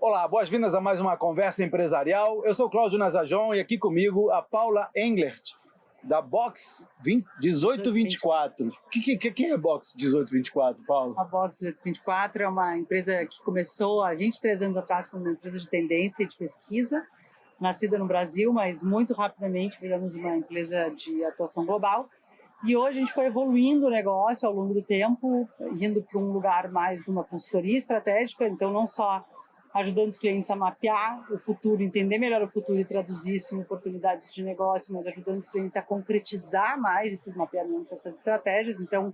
Olá, boas-vindas a mais uma conversa empresarial. Eu sou o Cláudio Nazajon e aqui comigo a Paula Englert, da Box 1824. O que é Box 1824, Paula? A Box 1824 é uma empresa que começou há 23 anos atrás como uma empresa de tendência e de pesquisa, nascida no Brasil, mas muito rapidamente viramos uma empresa de atuação global. E hoje a gente foi evoluindo o negócio ao longo do tempo, indo para um lugar mais de uma consultoria estratégica, então não só ajudando os clientes a mapear o futuro, entender melhor o futuro e traduzir isso em oportunidades de negócio, mas ajudando os clientes a concretizar mais esses mapeamentos, essas estratégias. Então,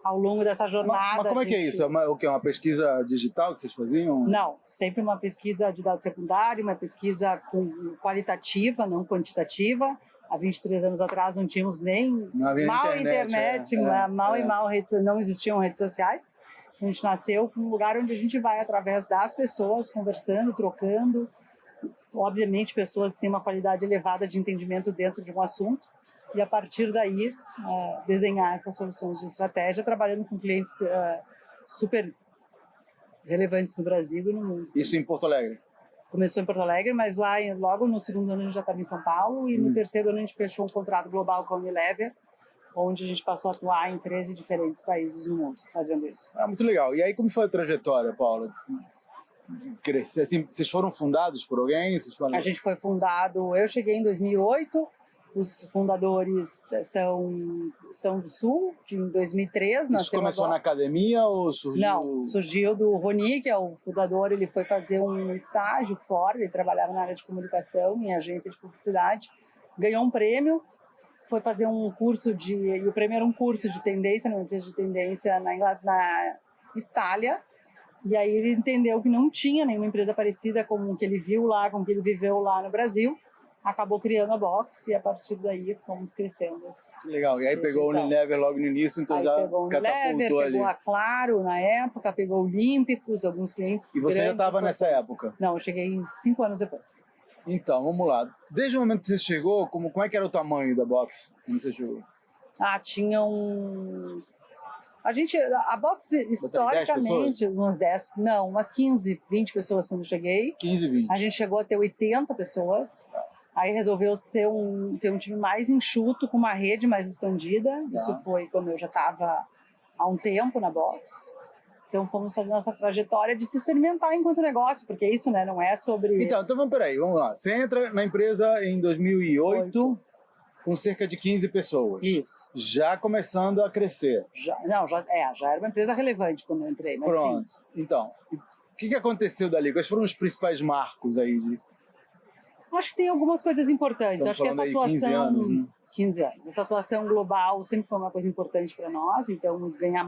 ao longo dessa jornada... Mas como é que é isso? É uma pesquisa digital que vocês faziam? Não, sempre uma pesquisa de dado secundário, uma pesquisa qualitativa, não quantitativa. Há 23 anos atrás não tínhamos nem internet, não existiam redes sociais. A gente nasceu com um lugar onde a gente vai através das pessoas, conversando, trocando, obviamente pessoas que têm uma qualidade elevada de entendimento dentro de um assunto, e a partir daí desenhar essas soluções de estratégia, trabalhando com clientes super relevantes no Brasil e no mundo. Isso em Porto Alegre? Começou em Porto Alegre, mas logo no segundo ano a gente já estava em São Paulo, e no terceiro ano a gente fechou um contrato global com a Unilever, onde a gente passou a atuar em 13 diferentes países no mundo, fazendo isso. Muito legal. E aí, como foi a trajetória, Paula? Crescer, assim, vocês foram fundados por alguém? A gente foi fundado... Eu cheguei em 2008, os fundadores são do Sul, em 2003. Isso começou na academia ou surgiu... Não, surgiu do Rony, que é o fundador. Ele foi fazer um estágio fora, ele trabalhava na área de comunicação, em agência de publicidade, ganhou um prêmio, foi fazer um curso e o prêmio era um curso de tendência, numa empresa de tendência na Itália, e aí ele entendeu que não tinha nenhuma empresa parecida com o que ele viu lá, com o que ele viveu lá no Brasil, acabou criando a Box, e a partir daí fomos crescendo. Legal, e aí pegou o Unilever logo no início, então aí já catapultou ali. Pegou a Claro na época, pegou o Olímpicos, alguns clientes. E você já estava nessa época? Não, eu cheguei 5 anos depois. Então, vamos lá. Desde o momento que você chegou, como é que era o tamanho da Box quando você chegou? Tinha a Box, historicamente, umas 15, 20 pessoas quando eu cheguei. 15, 20. A gente chegou a ter 80 pessoas. Aí resolveu ter um time mais enxuto, com uma rede mais expandida. Isso foi quando eu já estava há um tempo na Box. Então fomos fazendo essa trajetória de se experimentar enquanto negócio, porque isso, né, não é sobre... Então vamos lá. Você entra na empresa em 2008 com cerca de 15 pessoas. Isso. Já começando a crescer. Já era uma empresa relevante quando eu entrei. Mas pronto. Sim. Então, o que aconteceu dali? Quais foram os principais marcos aí? Acho que tem algumas coisas importantes. Estamos acho que essa aí, atuação... 15 anos. 15 anos. Essa atuação global sempre foi uma coisa importante para nós, então ganhar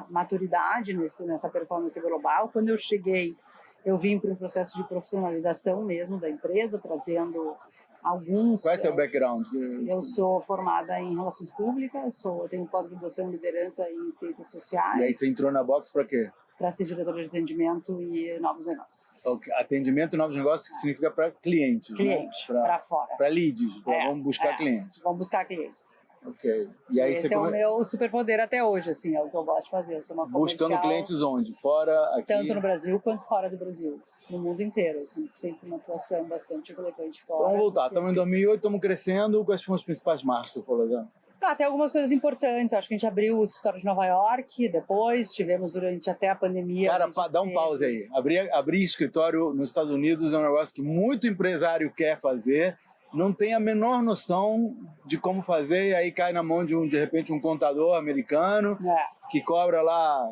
maturidade nessa performance global. Quando eu cheguei, eu vim para um processo de profissionalização mesmo da empresa, trazendo alguns... Qual é o teu background? Eu sou formada em Relações Públicas, tenho pós-graduação em Liderança e em Ciências Sociais. E aí você entrou na Box para quê? Para ser diretora de atendimento e novos negócios. Okay. Atendimento e novos negócios, que significa para clientes, Cliente, né? para fora. Para leads, vamos buscar clientes. Vamos buscar clientes. Ok. E aí esse é o meu superpoder até hoje, assim, é o que eu gosto de fazer. Eu sou uma comercial... Buscando clientes onde? Fora, aqui? Tanto no Brasil quanto fora do Brasil. No mundo inteiro, assim, sempre uma atuação bastante relevante fora. Então, vamos voltar. Estamos em 2008, estamos crescendo. Quais foram os principais marcos que você falou, já? Tem algumas coisas importantes. Acho que a gente abriu o escritório de Nova York, depois tivemos durante até a pandemia... Cara, dá um pause aí. Abrir escritório nos Estados Unidos é um negócio que muito empresário quer fazer, não tem a menor noção de como fazer, e aí cai na mão de repente, um contador americano que cobra lá...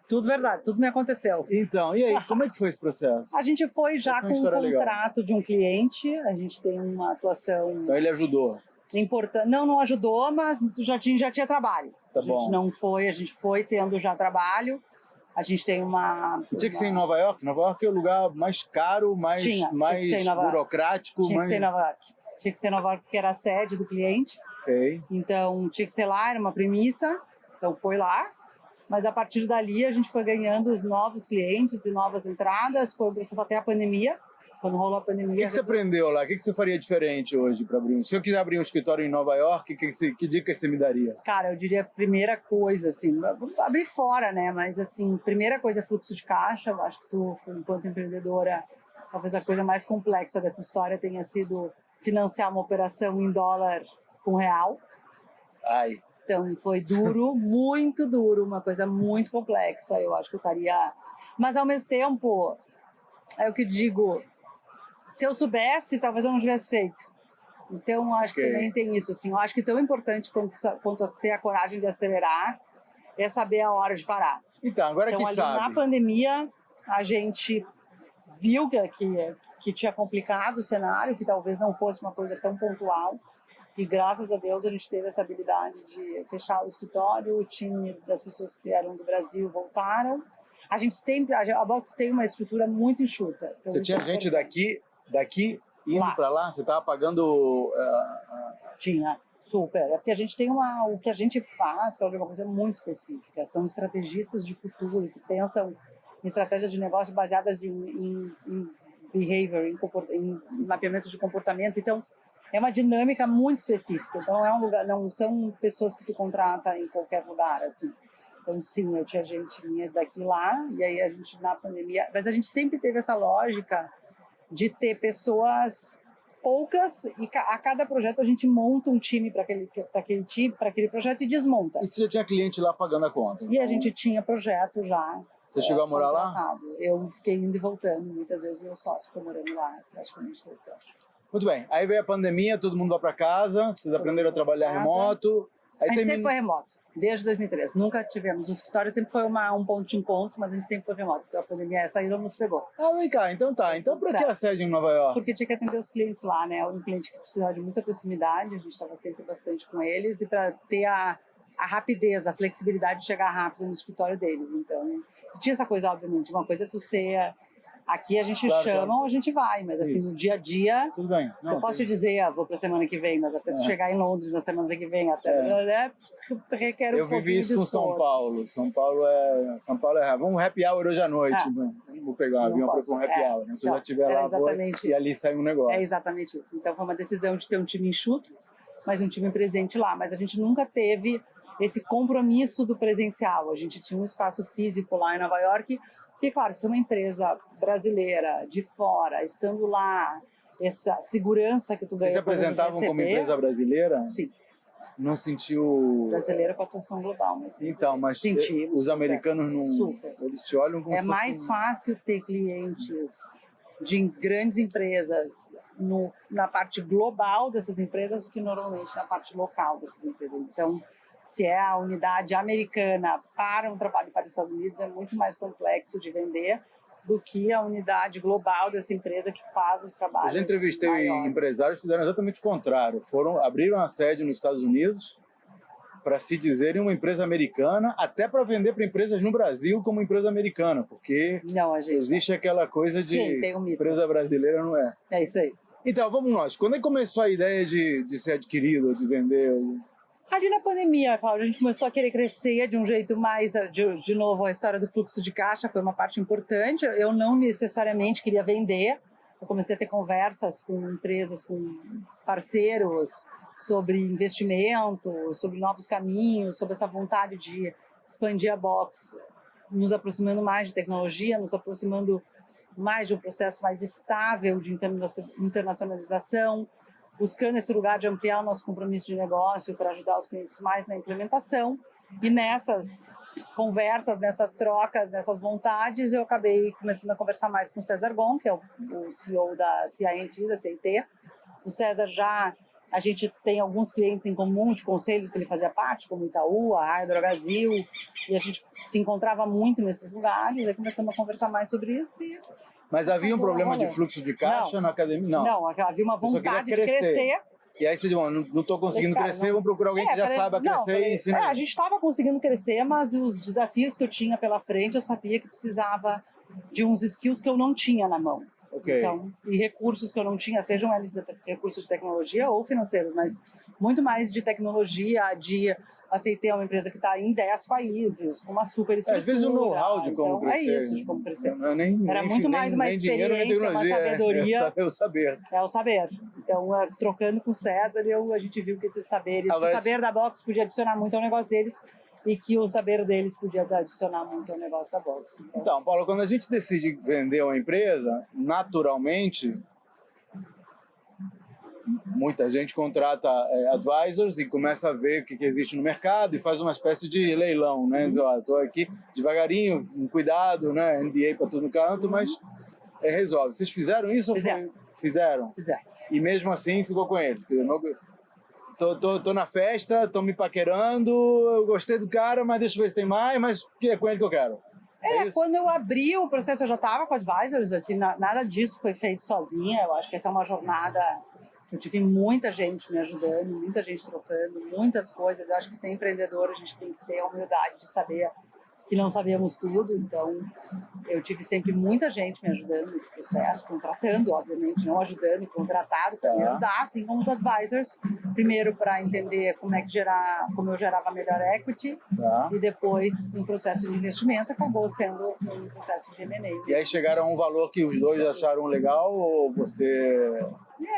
Tudo verdade, tudo me aconteceu. Então, e aí, como é que foi esse processo? A gente foi já com um contrato de um cliente, a gente tem uma atuação... Então ele ajudou? Não ajudou, mas já tinha trabalho. Tá a gente bom. não foi, a gente foi tendo já trabalho. A gente tem uma... Tinha que ser em Nova York? Nova York é o lugar mais caro, mais burocrático. Tinha que ser em Nova York. Tinha que ser em Nova York, porque era a sede do cliente. Okay. Então tinha que ser lá, era uma premissa. Então foi lá. Mas a partir dali a gente foi ganhando novos clientes e novas entradas. Foi até a pandemia. Quando rolou a pandemia... O que você aprendeu lá? O que você faria diferente hoje para abrir? Se eu quiser abrir um escritório em Nova York, que dica você me daria? Cara, eu diria a primeira coisa, assim, abrir fora, né? Mas, assim, primeira coisa é fluxo de caixa. Eu acho que tu, enquanto empreendedora, talvez a coisa mais complexa dessa história tenha sido financiar uma operação em dólar com real. Ai. Então foi duro, muito duro, uma coisa muito complexa. Eu acho que eu estaria... Mas ao mesmo tempo, é o que digo, se eu soubesse, talvez eu não tivesse feito. Então acho que também tem isso. Assim, eu acho que tão importante quanto ter a coragem de acelerar é saber a hora de parar. Então, agora então, que ali, sabe. Na pandemia, a gente viu que tinha complicado o cenário, que talvez não fosse uma coisa tão pontual. E graças a Deus a gente teve essa habilidade de fechar o escritório, o time das pessoas que eram do Brasil voltaram. A Box tem uma estrutura muito enxuta. Você tinha gente daqui indo para lá? Você estava pagando... Tinha, super. É porque a gente tem o que a gente faz para uma coisa muito específica. São estrategistas de futuro que pensam em estratégias de negócio baseadas em behavior, em mapeamento de comportamento. Então, é uma dinâmica muito específica. Então, não são pessoas que tu contrata em qualquer lugar, assim. Então, sim, eu tinha gente minha daqui lá, e aí a gente, na pandemia... Mas a gente sempre teve essa lógica de ter pessoas poucas, e a cada projeto a gente monta um time para aquele projeto e desmonta. E você já tinha cliente lá pagando a conta? Então... E a gente tinha projeto já. Você chegou a morar lá? Eu fiquei indo e voltando. Muitas vezes meu sócio ficou morando lá, praticamente todo tempo. Muito bem. Aí veio a pandemia, todo mundo vai para casa, vocês aprenderam a trabalhar remoto. Aí a gente sempre foi remoto, desde 2013. Nunca tivemos. O escritório sempre foi um ponto de encontro, mas a gente sempre foi remoto. Então a pandemia saída nos pegou. Ah, vem cá. Então tá. Então por que a sede em Nova York? Porque tinha que atender os clientes lá, né? Um cliente que precisava de muita proximidade, a gente estava sempre bastante com eles. E para ter a rapidez, a flexibilidade de chegar rápido no escritório deles. Então, tinha essa coisa, obviamente. Uma coisa é tu ser... Aqui a gente chama ou a gente vai, mas assim, no dia a dia... Tudo bem. Não, eu posso te dizer, vou para a semana que vem, mas até tu chegar em Londres na semana que vem, até requer um pouquinho de esforço. Eu vivi isso com São Paulo. São Paulo é... Vamos happy hour hoje à noite. Vou pegar um avião para um happy hour. Se eu já estiver lá, e ali sai um negócio. É exatamente isso. Então foi uma decisão de ter um time enxuto, mas um time presente lá. Mas a gente nunca teve esse compromisso do presencial. A gente tinha um espaço físico lá em Nova York, porque, claro, ser uma empresa brasileira, de fora, estando lá, essa segurança que tu ganha... Vocês se apresentavam como empresa brasileira? Sim. Não sentiu... Brasileira com atuação global mesmo. Então, mas os americanos não... Super. Eles te olham como se fosse... É mais fácil ter clientes de grandes empresas na parte global dessas empresas do que normalmente na parte local dessas empresas. Então, se é a unidade americana para um trabalho para os Estados Unidos, é muito mais complexo de vender do que a unidade global dessa empresa que faz os trabalhos. Eu já entrevistei maiores. Empresários que fizeram exatamente o contrário. Abriram a sede nos Estados Unidos para se dizerem uma empresa americana, até para vender para empresas no Brasil como empresa americana, porque existe aquela coisa de empresa brasileira, não é? É isso aí. Então, vamos nós. Quando é que começou a ideia de ser adquirido, de vender... Ali na pandemia, Cláudio, a gente começou a querer crescer de um jeito mais... De novo, a história do fluxo de caixa foi uma parte importante. Eu não necessariamente queria vender. Eu comecei a ter conversas com empresas, com parceiros sobre investimento, sobre novos caminhos, sobre essa vontade de expandir a Box, nos aproximando mais de tecnologia, nos aproximando mais de um processo mais estável de internacionalização, buscando esse lugar de ampliar o nosso compromisso de negócio para ajudar os clientes mais na implementação. E nessas conversas, nessas trocas, nessas vontades, eu acabei começando a conversar mais com o César Gon, que é o CEO da CIT, da CIT. O César a gente tem alguns clientes em comum de conselhos que ele fazia parte, como Itaú, a Hydrobrasil, e a gente se encontrava muito nesses lugares, aí começamos a conversar mais sobre isso. Mas havia um problema de fluxo de caixa na academia? Não, havia uma vontade de crescer. E aí você diz, não estou conseguindo crescer, vamos procurar alguém que já saiba crescer e ensinar. A gente estava conseguindo crescer, mas os desafios que eu tinha pela frente, eu sabia que precisava de uns skills que eu não tinha na mão. Okay. Então, e recursos que eu não tinha, sejam eles recursos de tecnologia ou financeiros, mas muito mais de tecnologia, aceitei uma empresa que está em 10 países, com uma super estrutura. Às vezes o know-how de como crescer. É isso, de como crescer. Era muito mais uma experiência, uma sabedoria. É o saber. É o saber. Então, trocando com o César, a gente viu que esses saberes, o saber da Box podia adicionar muito ao negócio deles. e que o saber deles podia adicionar muito ao negócio da Box. Então, Paulo, quando a gente decide vender uma empresa, naturalmente, muita gente contrata advisors e começa a ver o que existe no mercado e faz uma espécie de leilão, né? Diz, ó, estou aqui devagarinho, com cuidado, né? NDA para todo canto, mas resolve. Vocês fizeram isso? Fizeram? Fizeram. E mesmo assim ficou com ele? Tô na festa, tô me paquerando, eu gostei do cara, mas deixa eu ver se tem mais, mas é com ele que eu quero. Quando eu abri o processo, eu já estava com advisors, assim, nada disso foi feito sozinha. Eu acho que essa é uma jornada. Eu tive muita gente me ajudando, muita gente trocando, muitas coisas. Eu acho que ser empreendedor a gente tem que ter a humildade de saber que não sabíamos tudo. Então, eu tive sempre muita gente me ajudando nesse processo, contratando, obviamente, não ajudando, contratado para me ajudar, assim como os advisors. Primeiro para entender como eu gerava melhor equity, e depois, no processo de investimento, acabou sendo um processo de M&A. E aí chegaram a um valor que os dois acharam legal ou você...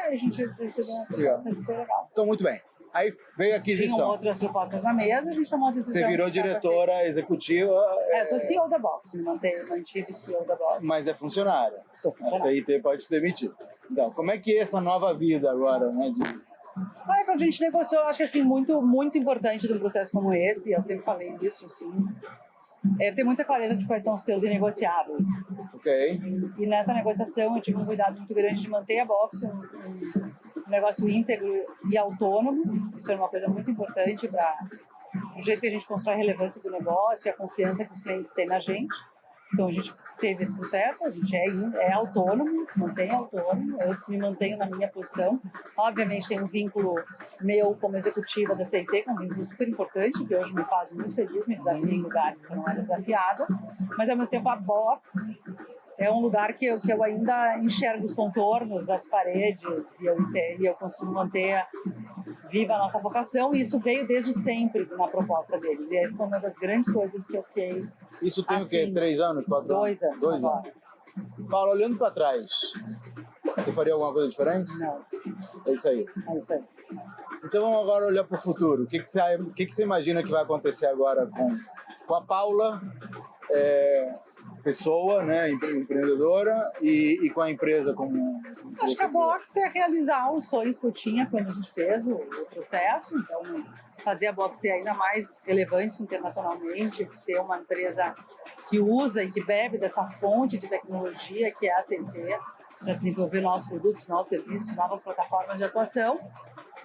a gente recebeu uma proposta que foi legal. Então, muito bem. Aí veio a aquisição. Tinham outras propostas na mesa, a gente tomou a decisão. Você virou diretora executiva. Eu sou CEO da Box, mantive CEO da Box. Mas é funcionária. Sou funcionária. A CIT pode te demitir. Então, como é que é essa nova vida agora, né? Quando a gente negociou, acho que assim, muito, muito importante de um processo como esse, eu sempre falei disso, assim, ter muita clareza de quais são os teus inegociáveis. Ok. E nessa negociação eu tive um cuidado muito grande de manter a Box um negócio íntegro e autônomo. Isso é uma coisa muito importante para o jeito que a gente constrói a relevância do negócio e a confiança que os clientes têm na gente. Então a gente teve esse processo, a gente é autônomo, se mantém autônomo, eu me mantenho na minha posição. Obviamente tem um vínculo meu como executiva da CIT, que é um vínculo super importante, que hoje me faz muito feliz, me desafia em lugares que eu não era desafiada, mas ao mesmo tempo a Box é um lugar que eu ainda enxergo os contornos, as paredes, e eu consigo manter viva a nossa vocação, e isso veio desde sempre na proposta deles. E essa foi uma das grandes coisas que eu fiquei... Isso tem o quê? 3 anos? 4 anos? 2 anos. 2 anos. Paulo, olhando para trás, você faria alguma coisa diferente? Não. É isso aí. É isso aí. Então vamos agora olhar para o futuro. O que você imagina que vai acontecer agora com a Paula, pessoa, né, empreendedora, e com a empresa como... Acho que a Box é realizar os sonhos que eu tinha quando a gente fez o processo. Então, fazer a Box ser ainda mais relevante internacionalmente, ser uma empresa que usa e que bebe dessa fonte de tecnologia que é a CIT, para desenvolver novos produtos, novos serviços, novas plataformas de atuação.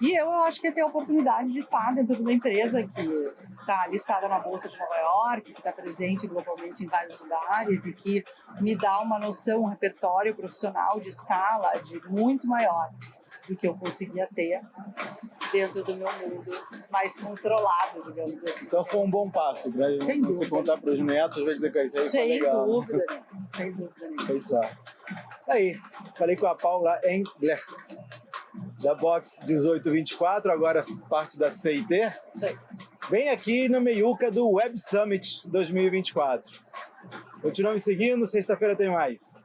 E eu acho que é ter a oportunidade de estar dentro de uma empresa que está listada na Bolsa de Nova York, que está presente globalmente em vários lugares e que me dá uma noção, um repertório profissional de escala de muito maior do que eu conseguia ter dentro do meu mundo mais controlado, digamos assim. Então foi um bom passo, né? Você contar para os netos, às vezes dizer que isso aí foi legal. Sem dúvida. Foi sorte. Aí, falei com a Paula Englert, da Box 1824, agora parte da CIT. Vem aqui na meiuca do Web Summit 2024. Continua me seguindo, sexta-feira tem mais.